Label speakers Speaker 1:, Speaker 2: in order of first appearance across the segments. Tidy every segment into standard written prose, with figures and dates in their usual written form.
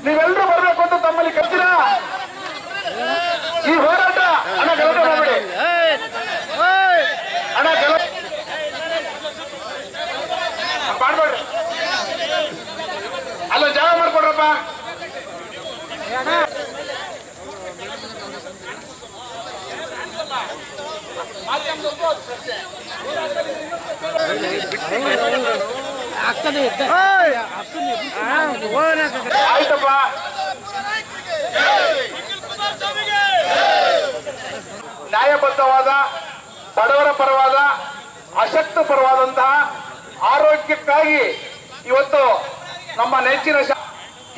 Speaker 1: ನೀವೆಲ್ಲರೂ ಬರಬೇಕು ಅಂತ ತಮ್ಮಲ್ಲಿ ಕರ್ತೀರಾ? ಈ ಹೋರಾಟ ಹಣ ಗಲಾಟೆ ಮಾಡಬೇಡಿ ಹಣ ಗಲಾಟೆ ಮಾಡ್ಬೇಡ್ರಿ. ಅಲ್ಲ ಜಾಗ ಮಾಡ್ಕೊಡ್ರಪ್ಪ. ಆಯ್ತಪ್ಪ, ನ್ಯಾಯಬದ್ಧವಾದ, ಬಡವರ ಪರವಾದ, ಅಶಕ್ತ ಪರವಾದಂತಹ ಆರೋಗ್ಯಕ್ಕಾಗಿ ಇವತ್ತು ನಮ್ಮ ನೆಚ್ಚಿನ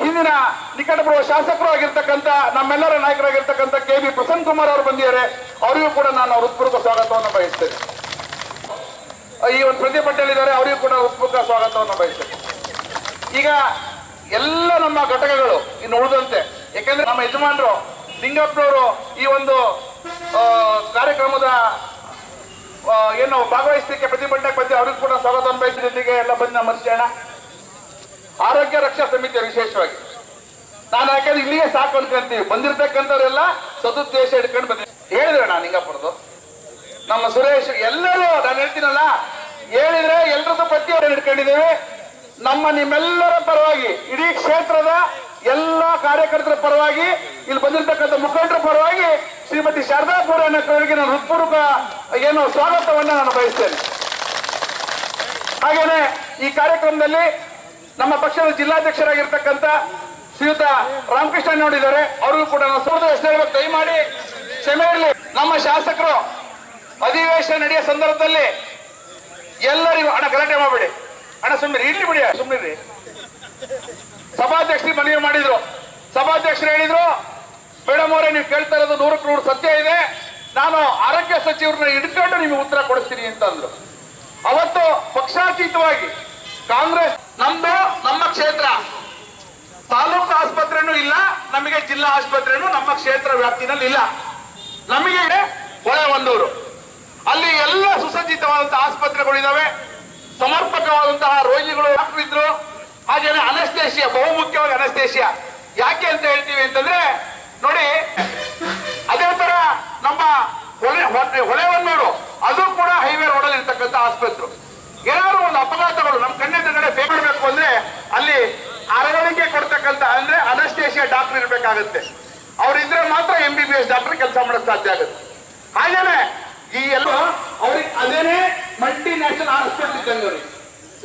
Speaker 1: ಹಿಂದಿನ ನಿಕಟಪೂರ್ವ ಶಾಸಕರು ಆಗಿರ್ತಕ್ಕಂಥ ನಮ್ಮೆಲ್ಲರ ನಾಯಕರಾಗಿರ್ತಕ್ಕಂಥ ಕೆ ಬಿ ಪ್ರಸನ್ನ ಕುಮಾರ್ ಅವರು ಬಂದಿದ್ದಾರೆ. ಅವರಿಗೂ ಕೂಡ ನಾನು ಹೃತ್ಪೂರ್ವಕ ಸ್ವಾಗತವನ್ನು ಬಯಸ್ತೇನೆ. ಈ ಒಂದು ಪ್ರತಿಭಟನೆಯಲ್ಲಿದ್ದಾರೆ, ಅವರಿಗೂ ಕೂಡ ಹೃತ್ಪೂರ್ವಕ ಸ್ವಾಗತವನ್ನು ಬಯಸ್ತೇನೆ. ಈಗ ಎಲ್ಲ ನಮ್ಮ ಘಟಕಗಳು ಇನ್ನು ಉಳಿದಂತೆ, ಯಾಕೆಂದ್ರೆ ನಮ್ಮ ಯಜಮಾನರು ಲಿಂಗಪ್ಪನವರು ಈ ಒಂದು ಕಾರ್ಯಕ್ರಮದ ಏನು ಭಾಗವಹಿಸಲಿಕ್ಕೆ ಪ್ರತಿಭಟನೆಗೆ ಬಂದು ಅವರಿಗೂ ಕೂಡ ಸ್ವಾಗತವನ್ನು ಬಯಸಿದ ಜೊತೆಗೆ ಎಲ್ಲ ಬಂದು ನಮ್ಮ ಮನುಷ್ಯಣ ಆರೋಗ್ಯ ರಕ್ಷಾ ಸಮಿತಿ ವಿಶೇಷವಾಗಿ ನಾನು ಯಾಕಂದ್ರೆ ಇಲ್ಲಿಗೆ ಸಾಕು ಅನ್ಕೊಂತೀವಿ. ಬಂದಿರತಕ್ಕಂಥವ್ರೆಲ್ಲ ಸದುದ್ದೇಶ ಹಿಡ್ಕೊಂಡು ಬಂದಿದ್ದೀವಿ. ಹೇಳಿದ್ರೆ ನಾನು ಲಿಂಗಪ್ಪನದು, ನಮ್ಮ ಸುರೇಶ್ ಎಲ್ಲರೂ ನಾನು ಹೇಳ್ತೀನಲ್ಲ, ಹೇಳಿದ್ರೆ ಎಲ್ಲರದ್ದು ಪಟ್ಟಿಯನ್ನು ಹಿಡ್ಕೊಂಡಿದ್ದೇವೆ. ನಿಮ್ಮೆಲ್ಲರ ಪರವಾಗಿ, ಇಡೀ ಕ್ಷೇತ್ರದ ಎಲ್ಲ ಕಾರ್ಯಕರ್ತರ ಪರವಾಗಿ, ಇಲ್ಲಿ ಬಂದಿರತಕ್ಕಂಥ ಮುಖಂಡರ ಪರವಾಗಿ ಶ್ರೀಮತಿ ಶಾರದಾ ಪೂರಣ್ಣವರಿಗೆ ನಾನು ಹೃತ್ಪೂರ್ವಕ ಸ್ವಾಗತವನ್ನು ನಾನು ಬಯಸ್ತೇನೆ. ಹಾಗೇನೆ ಈ ಕಾರ್ಯಕ್ರಮದಲ್ಲಿ ನಮ್ಮ ಪಕ್ಷದ ಜಿಲ್ಲಾಧ್ಯಕ್ಷರಾಗಿರ್ತಕ್ಕಂಥ ಶ್ರೀಯುತ ರಾಮಕೃಷ್ಣ ನೋಡಿದ್ದಾರೆ, ಅವ್ರಿಗೂ ಕೂಡ ನಾವು ಸೌದ ಎಷ್ಟು ಹೇಳ್ಬೇಕು, ದಯಮಾಡಿ ಕ್ಷಮೆ ಇರಲಿ. ನಮ್ಮ ಶಾಸಕರು ಅಧಿವೇಶನ ನಡೆಯೋ ಸಂದರ್ಭದಲ್ಲಿ ಎಲ್ಲರಿಗೂ ಹಣ ಗಲಾಟೆ ಮಾಡಬೇಡಿ, ಹಣ ಸುಮ್ಮನೆ ಇರ್ಲಿ ಬಿಡಿ, ಸುಮ್ಮನೆ ಸಭಾಧ್ಯಕ್ಷರಿಗೆ ಮನವಿ ಮಾಡಿದ್ರು. ಸಭಾಧ್ಯಕ್ಷರು ಹೇಳಿದ್ರು, ಮೇಡಮ್ ಅವರೇ ನೀವು ಕೇಳ್ತಾ ಇರೋದು 100ಕ್ಕೆ 100 ಸತ್ಯ ಇದೆ, ನಾನು ಆರೋಗ್ಯ ಸಚಿವರನ್ನ ಹಿಡ್ಕೊಂಡು ನಿಮಗೆ ಉತ್ತರ ಕೊಡಿಸ್ತೀನಿ ಅಂತಂದ್ರು. ಅವತ್ತು ಪಕ್ಷಾತೀತವಾಗಿ ಕಾಂಗ್ರೆಸ್ ನಮ್ದು ನಮ್ಮ ಕ್ಷೇತ್ರ ತಾಲೂಕು ಆಸ್ಪತ್ರೆನೂ ಇಲ್ಲ, ನಮಗೆ ಜಿಲ್ಲಾ ಆಸ್ಪತ್ರೆನೂ ನಮ್ಮ ಕ್ಷೇತ್ರ ವ್ಯಾಪ್ತಿನಲ್ಲಿ ಇಲ್ಲ. ನಮಗೆ ಹೊಳೆಹೊನ್ನೂರು ಅಲ್ಲಿ ಎಲ್ಲ ಸುಸಜ್ಜಿತವಾದಂತಹ ಆಸ್ಪತ್ರೆಗಳಿದಾವೆ, ಸಮರ್ಪಕವಾದಂತಹ ರೋಗಿಗಳು ಡಾಕ್ಟರ್ ಇದ್ರು. ಹಾಗೇನೆ ಅನಸ್ತೇಶಿಯಾ, ಬಹುಮುಖ್ಯವಾಗಿ ಅನಸ್ತೇಶಿಯಾ. ಯಾಕೆ ಅಂತ ಹೇಳ್ತೀವಿ ಅಂತಂದ್ರೆ ನೋಡಿ, ಅದೇ ತರ ನಮ್ಮ ಹೊಳೆಹೊನ್ನೂರು ಅದು ಕೂಡ ಹೈವೇ ರೋಡ್ ಅಲ್ಲಿ ಇರ್ತಕ್ಕಂಥ ಆಸ್ಪತ್ರೆ. ಏನಾದ್ರು ಒಂದು ಅಪಘಾತಗಳು ನಮ್ಮ ಕಣ್ಣೆದುರುಗಡೆ ಮಾಡಬೇಕು ಅಂದ್ರೆ ಅಲ್ಲಿ ಅರವಳಿಕೆ ಕೊಡ್ತಕ್ಕಂಥ ಅಂದ್ರೆ ಅನಸ್ತೇಶಿಯಾ ಡಾಕ್ಟರ್ ಇರ್ಬೇಕಾಗುತ್ತೆ. ಅವ್ರಿದ್ರೆ ಮಾತ್ರ MBBS ಡಾಕ್ಟರ್ ಕೆಲಸ ಮಾಡಕ್ ಸಾಧ್ಯ ಆಗುತ್ತೆ. ಹಾಗೇನೆ ಈ ಎಲ್ಲ ಅವ್ರಿಗೆ ಅದೇನೆ ಮಲ್ಟಿ ನ್ಯಾಷನಲ್ ಹಾಸ್ಪಿಟಲ್ ಇದ್ದಂಗೆ,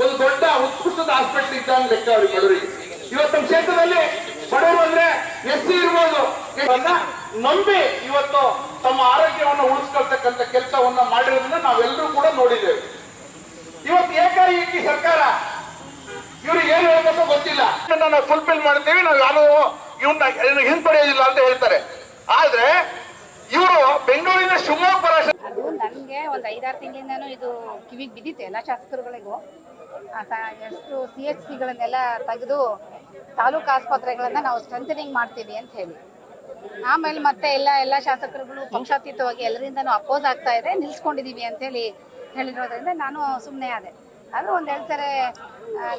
Speaker 1: ಒಂದು ದೊಡ್ಡ ಉತ್ಕೃಷ್ಟದ ಹಾಸ್ಪಿಟಲ್ ಇದ್ದಂಗೆ ಲೆಕ್ಕ ಅವ್ರಿಗೆ ಬಡವರಿಗೆ. ಇವತ್ತು ನಮ್ಮ ಕ್ಷೇತ್ರದಲ್ಲಿ ಬಡವರು ಅಂದ್ರೆ SC ಇರ್ಬೋದು, ನಂಬಿ ಇವತ್ತು ತಮ್ಮ ಆರೋಗ್ಯವನ್ನು ಉಳಿಸ್ಕೊಳ್ತಕ್ಕಂಥ ಕೆಲಸವನ್ನ ಮಾಡಿರೋದನ್ನ ನಾವೆಲ್ಲರೂ ಕೂಡ ನೋಡಿದ್ದೇವೆ. ಇವತ್ತು ಏಕಾಏಕಿ ಸರ್ಕಾರ ಇವ್ರಿಗೆ ಏನು ಹೇಳ್ಬೇಕು ಗೊತ್ತಿಲ್ಲ, ನಾವು ಫುಲ್ಫಿಲ್ ಮಾಡ್ತೀವಿ, ನಾವು ಯಾರು ಇವನ್ನ ಹಿಂಪಡೆಯೋದಿಲ್ಲ ಅಂತ ಹೇಳ್ತಾರೆ. ಆದ್ರೆ ಇವರು ಬೆಂಗಳೂರಿನ ಶಿವಮೊಗ್ಗ
Speaker 2: ಅದು ನನಗೆ ಒಂದು 5-6 ತಿಂಗಳಿಂದಾನು ಇದು ಕಿವಿಗೆ ಬಿದ್ದಿತ್ತು ಎಲ್ಲ ಶಾಸಕರುಗಳಿಗೂ. ಎಷ್ಟು CHCಗಳನ್ನೆಲ್ಲ ತೆಗೆದು ತಾಲೂಕು ಆಸ್ಪತ್ರೆಗಳನ್ನ ನಾವು ಸ್ಟ್ರೆಂಥನಿಂಗ್ ಮಾಡ್ತೀವಿ ಅಂತ ಹೇಳಿ, ಆಮೇಲೆ ಮತ್ತೆ ಎಲ್ಲ ಶಾಸಕರುಗಳು ಪಕ್ಷಾತೀತವಾಗಿ ಎಲ್ಲರಿಂದನೂ ಅಪೋಸ್ ಆಗ್ತಾ ಇದೆ, ನಿಲ್ಸ್ಕೊಂಡಿದೀವಿ ಅಂತ ಹೇಳಿ ಹೇಳಿರೋದ್ರಿಂದ ನಾನು ಸುಮ್ಮನೆ ಆದೆ. ಆದರೂ ಒಂದು 2 ಸರಿ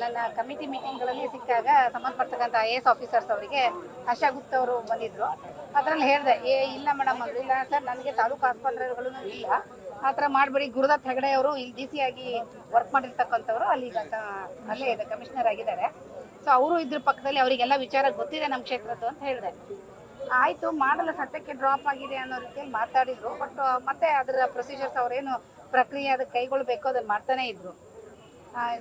Speaker 2: ನನ್ನ ಕಮಿಟಿ ಮೀಟಿಂಗ್ಗಳಲ್ಲಿ ಸಿಕ್ಕಾಗ ಸಂಬಂಧಪಡ್ತಕ್ಕಂಥ IAS ಆಫೀಸರ್ಸ್ ಅವರಿಗೆ ಆಶಾ ಗುಪ್ತಾ ಅವರು ಬಂದಿದ್ರು. ಅದರಲ್ಲಿ ಹೇಳಿದೆ, ಇಲ್ಲ ಮೇಡಮ್ ಅಂದ್ರು. ಇಲ್ಲ ಸರ್, ನನಗೆ ತಾಲೂಕು ಆಸ್ಪತ್ರೆಗಳು ಇಲ್ಲ, ಆ ಥರ ಮಾಡಬೇಡಿ. ಗುರುದತ್ ಹೆಗಡೆ ಅವರು ಇಲ್ಲಿ DC ಆಗಿ ವರ್ಕ್ ಮಾಡಿರ್ತಕ್ಕಂಥವ್ರು, ಅಲ್ಲೇ ಇದೆ ಕಮಿಷನರ್ ಆಗಿದ್ದಾರೆ. ಸೊ ಅವರು ಇದ್ರ ಪಕ್ಕದಲ್ಲಿ ಅವರಿಗೆಲ್ಲ ವಿಚಾರ ಗೊತ್ತಿದೆ ನಮ್ಮ ಕ್ಷೇತ್ರದ್ದು ಅಂತ ಹೇಳಿದೆ. ಆಯಿತು, ಮಾಡಲ್ಲ, ಸದ್ಯಕ್ಕೆ ಡ್ರಾಪ್ ಆಗಿದೆ ಅನ್ನೋ ರೀತಿಯಲ್ಲಿ ಮಾತಾಡಿದ್ರು. ಬಟ್ ಮತ್ತೆ ಅದರ ಪ್ರೊಸೀಜರ್ಸ್ ಅವರೇನು ಪ್ರಕ್ರಿಯೆ ಅದಕ್ಕೆ ಕೈಗೊಳ್ಳಬೇಕು ಅದನ್ನು ಮಾಡ್ತಾನೆ ಇದ್ರು.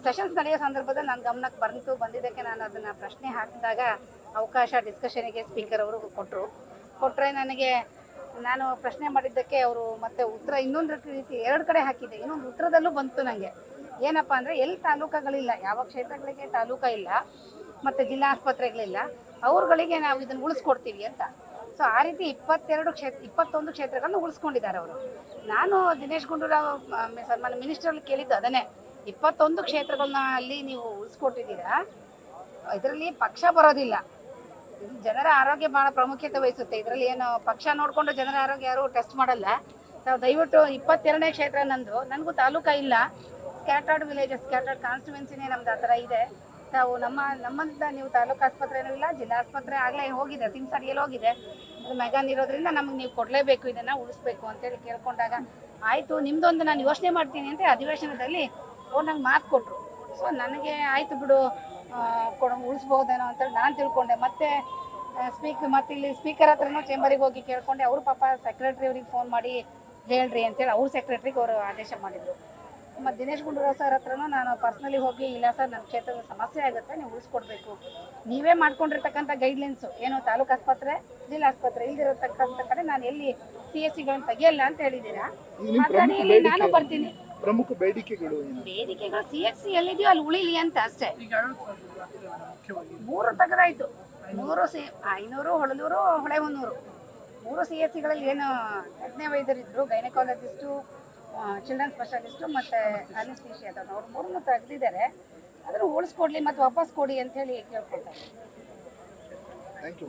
Speaker 2: ಸೆಷನ್ಸ್ ನಡೆಯೋ ಸಂದರ್ಭದಲ್ಲಿ ನನ್ನ ಗಮನಕ್ಕೆ ಬಂದಿದ್ದಕ್ಕೆ ನಾನು ಅದನ್ನು ಪ್ರಶ್ನೆ ಹಾಕಿದಾಗ ಅವಕಾಶ ಡಿಸ್ಕಷನಿಗೆ ಸ್ಪೀಕರ್ ಅವರು ಕೊಟ್ಟರೆ ನಾನು ಪ್ರಶ್ನೆ ಮಾಡಿದ್ದಕ್ಕೆ ಅವರು ಮತ್ತೆ ಉತ್ತರ ಇನ್ನೊಂದು ರೀತಿ 2 ಕಡೆ ಹಾಕಿದ್ದೆ. ಇನ್ನೊಂದು ಉತ್ತರದಲ್ಲೂ ಬಂತು ನನಗೆ. ಏನಪ್ಪ ಅಂದರೆ ಎಲ್ಲಿ ತಾಲೂಕುಗಳಿಲ್ಲ, ಯಾವ ಕ್ಷೇತ್ರಗಳಿಗೆ ತಾಲೂಕ ಇಲ್ಲ ಮತ್ತು ಜಿಲ್ಲಾ ಆಸ್ಪತ್ರೆಗಳಿಲ್ಲ, ಅವ್ರುಗಳಿಗೆ ನಾವು ಇದನ್ನು ಉಳಿಸ್ಕೊಡ್ತೀವಿ ಅಂತ. ಸೊ ಆ ರೀತಿ 21 ಕ್ಷೇತ್ರಗಳನ್ನು ಉಳಿಸ್ಕೊಂಡಿದ್ದಾರೆ ಅವರು. ನಾನು ದಿನೇಶ್ ಗುಂಡೂರಾವ್ ಸನ್ಮಾನ್ಯ ಮಿನಿಸ್ಟ್ರಲ್ಲಿ ಕೇಳಿದ್ದು ಅದನ್ನೇ, 21 ಕ್ಷೇತ್ರಗಳನ್ನ ಅಲ್ಲಿ ನೀವು ಉಳಿಸ್ಕೊಟ್ಟಿದ್ದೀರಾ, ಇದರಲ್ಲಿ ಪಕ್ಷ ಬರೋದಿಲ್ಲ, ಜನರ ಆರೋಗ್ಯ ಬಹಳ ಪ್ರಾಮುಖ್ಯತೆ ವಹಿಸುತ್ತೆ. ಇದರಲ್ಲಿ ಏನು ಪಕ್ಷ ನೋಡಿಕೊಂಡು ಜನರ ಆರೋಗ್ಯ ಯಾರು ಟೆಸ್ಟ್ ಮಾಡಲ್ಲ. ನಾವು ದಯವಿಟ್ಟು 22ನೇ ಕ್ಷೇತ್ರ ನಂದು, ನನಗೂ ತಾಲೂಕ ಇಲ್ಲ, ಸ್ಕ್ಯಾಟರ್ಡ್ ವಿಲೇಜಸ್, ಸ್ಕ್ಯಾಟರ್ಡ್ ಕಾನ್ಸ್ಟಿಟ್ಯೂನ್ಸಿನೇ ನಮ್ದು ಆ ಥರ ಇದೆ. ತಾವು ನಮ್ಮಂತ ನೀವು ತಾಲೂಕು ಆಸ್ಪತ್ರೆನೂ ಇಲ್ಲ, ಜಿಲ್ಲಾ ಆಸ್ಪತ್ರೆ ಆಗಲೇ ಹೋಗಿದೆ, ಸಿಮ್ಸಡಿಯಲ್ಲಿ ಹೋಗಿದೆ. ಅದು ಮೆಗಾನ್ ಇರೋದ್ರಿಂದ ನಮಗೆ ನೀವು ಕೊಡಲೇಬೇಕು, ಇದನ್ನು ಉಳಿಸ್ಬೇಕು ಅಂತೇಳಿ ಕೇಳ್ಕೊಂಡಾಗ ಆಯಿತು ನಿಮ್ಮದೊಂದು ನಾನು ಯೋಚನೆ ಮಾಡ್ತೀನಿ ಅಂತ ಅಧಿವೇಶನದಲ್ಲಿ ಅವ್ರು ನಂಗೆ ಮಾತು ಕೊಟ್ಟರು. ಸೊ ನನಗೆ ಆಯಿತು ಬಿಡು ಉಳಿಸ್ಬೋದೇನೋ ಅಂತೇಳಿ ನಾನು ತಿಳ್ಕೊಂಡೆ. ಮತ್ತೆ ಮತ್ತೆ ಇಲ್ಲಿ ಸ್ಪೀಕರ್ ಹತ್ರನೂ ಚೇಂಬರಿಗೆ ಹೋಗಿ ಕೇಳ್ಕೊಂಡೆ. ಅವರು ಪಾಪ ಸೆಕ್ರೆಟ್ರಿ ಅವ್ರಿಗೆ ಫೋನ್ ಮಾಡಿ ಹೇಳ್ರಿ ಅಂತೇಳಿ ಅವ್ರ ಸೆಕ್ರೆಟ್ರಿಗೆ ಅವರು ಆದೇಶ ಮಾಡಿದರು. ಮತ್ತು ದಿನೇಶ್ ಗುಂಡೂರಾವ್ ಸರ್ ಹತ್ರನೂ ನಾನು ಪರ್ಸ್ನಲಿ ಹೋಗಿ, ಇಲ್ಲ ಸರ್ ನನ್ನ ಕ್ಷೇತ್ರದ ಸಮಸ್ಯೆ ಆಗುತ್ತೆ, ನೀವು ಉಳಿಸ್ಕೊಡ್ಬೇಕು, ನೀವೇ ಮಾಡ್ಕೊಂಡಿರ್ತಕ್ಕಂಥ ಗೈಡ್ಲೈನ್ಸು ಏನು ತಾಲೂಕು ಆಸ್ಪತ್ರೆ ಜಿಲ್ಲಾ ಆಸ್ಪತ್ರೆ ಇಲ್ದಿರತಕ್ಕಂಥ ಕಡೆ ನಾನು ಎಲ್ಲಿ CSCಗಳನ್ನ ತೆಗಿಯಲ್ಲ ಅಂತ ಹೇಳಿದ್ದೀರಾ, ಮಾತಾಡಿ ಇಲ್ಲಿ ನಾನು ಬರ್ತೀನಿ.
Speaker 3: ಪ್ರಮುಖ ಬೇಡಿಕೆಗಳು
Speaker 2: CHC ಎಲ್ಲಿದೆಯೋ ಅಲ್ಲಿ ಉಳಿಲಿ ಅಂತ ಅಷ್ಟೇ. 3 ತೆಗೆದಾಯ್ತು, 500 ಹೊಳಲೂರು ಹೊಳೆಹೊನ್ನೂರು 3 CHCಗಳಲ್ಲಿ ಏನು ತಜ್ಞ ವೈದ್ಯರಿದ್ರು, ಗೈನಕಾಲಜಿಸ್ಟು, ಚಿಲ್ಡ್ರನ್ ಸ್ಪೆಷಲಿಸ್ಟು ಮತ್ತು ಅನಿಸ್ಟೇಷಿಯಾದವ್ರು, ಅವ್ರು 3 ತೆಗೆದಿದ್ದಾರೆ. ಅದನ್ನು ಉಳಿಸ್ಕೊಡ್ಲಿ ಮತ್ತು ವಾಪಸ್ ಕೊಡಿ ಅಂತ ಹೇಳಿ ಕೇಳ್ಕೊಳ್ತಾರೆ.
Speaker 3: Thank you.